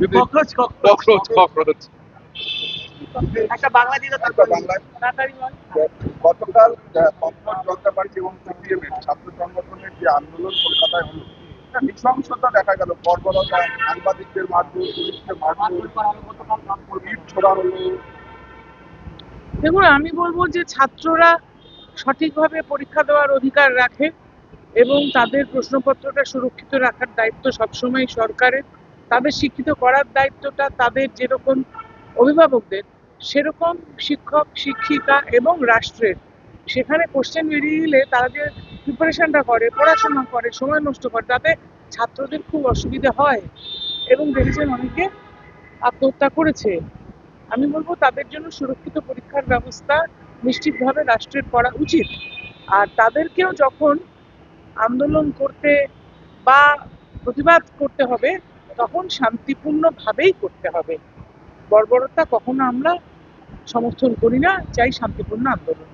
Cockroach cockroach cockroach একটা বাংলা দিলে একটা বাংলায় তাড়াতাড়ি বল। গতকাল কংগ্রেস জনতা পার্টি এবং সিপিএম এর ছাত্র সংগঠনের যে আন্দোলন কলকাতায় হলো, একটা নৃশংসতা দেখা গেল। বর্বরতা, সাংবাদিকদের মারধর, পুলিশকে মারধর, ইট ছোড়া হলো। দেখুন, আমি বলবো যে ছাত্ররা সঠিকভাবে পরীক্ষা দেওয়ার অধিকার রাখে এবং তাদের প্রশ্নপত্রটা সুরক্ষিত রাখার দায়িত্ব সবসময় সরকারের। তাদের শিক্ষিত করার দায়িত্বটা তাদের, যেরকম অভিভাবকদের সেরকম শিক্ষক শিক্ষিকা এবং রাষ্ট্রের। সেখানে কোশ্চেন বেরিয়ে গেলে তারা যে প্রিপারেশনটা করে, পড়াশোনা করে, সময় নষ্ট করে, তাতে ছাত্রদের খুব অসুবিধা হয় এবং দেখেছেন অনেকে আত্মহত্যা করেছে। আমি বলবো তাদের জন্য সুরক্ষিত পরীক্ষার ব্যবস্থা নিশ্চিতভাবে রাষ্ট্রের করা উচিত। আর তাদেরকেও যখন আন্দোলন করতে বা প্রতিবাদ করতে হবে তখন শান্তিপূর্ণভাবেই করতে হবে। বর্বরতা কখনো আমরা সমর্থন করি না, চাই শান্তিপূর্ণ আন্দোলন।